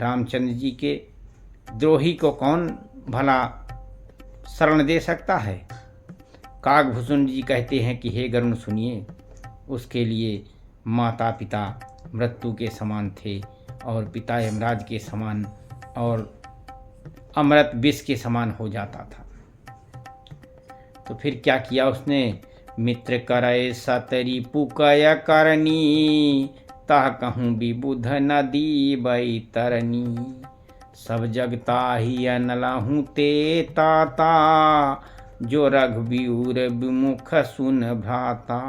रामचंद्र जी के द्रोही को कौन भला शरण दे सकता है। काकभूषण जी कहते हैं कि हे गरुण सुनिए, उसके लिए माता पिता मृत्यु के समान थे और पिता यमराज के समान और अमृत विष के समान हो जाता था। तो फिर क्या किया उसने, मित्र करय सतरी पुकय करनी, ता कहूँ विबुध नदी बैतरनी, सब जगता ही अनलहूँ ते ताता, जो रघुवीर विमुख सुन भ्राता।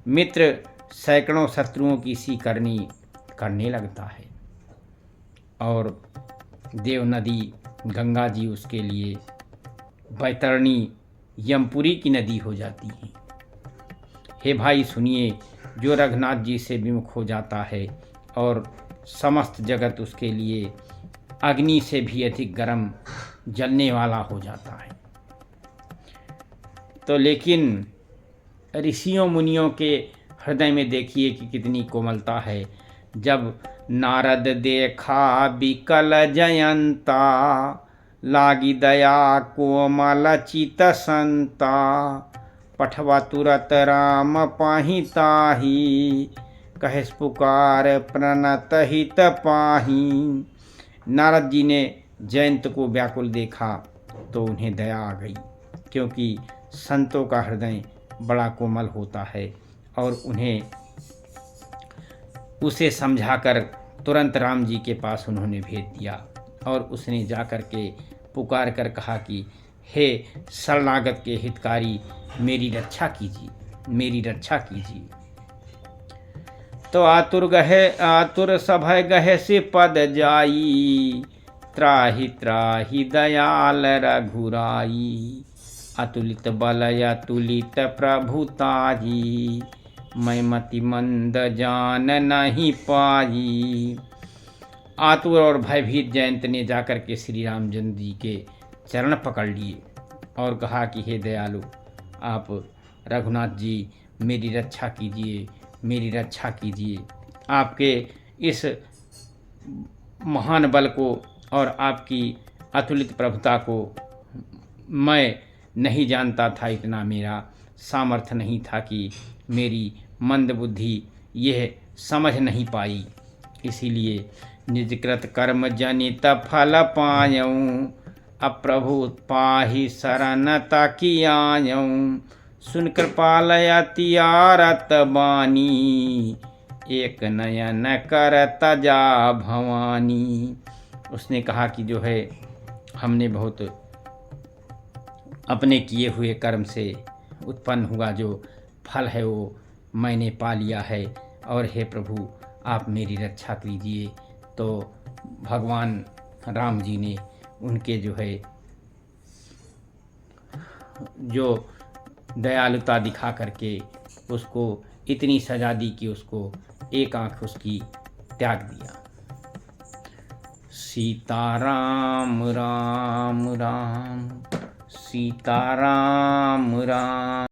मित्र सैकड़ों शत्रुओं की सी करनी करने लगता है और देव नदी गंगा जी उसके लिए बैतरणी यमपुरी की नदी हो जाती है। हे भाई सुनिए, जो रघुनाथ जी से विमुख हो जाता है और समस्त जगत उसके लिए अग्नि से भी अधिक गर्म जलने वाला हो जाता है। तो लेकिन ऋषियों मुनियों के हृदय में देखिए कि कितनी कोमलता है। जब नारद देखा विकल जयंता, लागी दया कोमल चित संता, पठवा तुरत राम पाहि ताहि, कहेस पुकार प्रणत हित पाहि। नारद जी ने जयंत को व्याकुल देखा तो उन्हें दया आ गई, क्योंकि संतों का हृदय बड़ा कोमल होता है और उन्हें उसे समझाकर तुरंत राम जी के पास उन्होंने भेज दिया और उसने जाकर के पुकार कर कहा कि हे शरणागत के हितकारी, मेरी रक्षा कीजिए, मेरी रक्षा कीजिए। तो आतुर सभय गहे से पद जाई, त्राहि त्राहि दयाल रघुराई, अतुलित बल अतुलित प्रभुताजी, मैं मति मंद जान नहीं पाई। आतुर और भयभीत जयंत ने जाकर के श्री रामचंद्र जी के चरण पकड़ लिए और कहा कि हे दयालु, आप रघुनाथ जी मेरी रक्षा कीजिए, मेरी रक्षा कीजिए। आपके इस महान बल को और आपकी अतुलित प्रभुता को मैं नहीं जानता था, इतना मेरा सामर्थ्य नहीं था कि मेरी मंद बुद्धि यह समझ नहीं पाई। इसीलिए निजकृत कर्म जनित फल पायऊँ, अप्रभु पाहि शरणता की आयऊँ, सुन कृपाल अति आरत बानी, एक नयन कर तजा भवानी। उसने कहा कि जो है हमने बहुत अपने किए हुए कर्म से उत्पन्न हुआ जो फल है वो मैंने पा लिया है, और हे प्रभु आप मेरी रक्षा कीजिए। तो भगवान राम जी ने उनके जो है जो दयालुता दिखा करके उसको इतनी सजा दी कि उसको एक आँख उसकी त्याग दिया। सीताराम राम राम, सीताराम राम।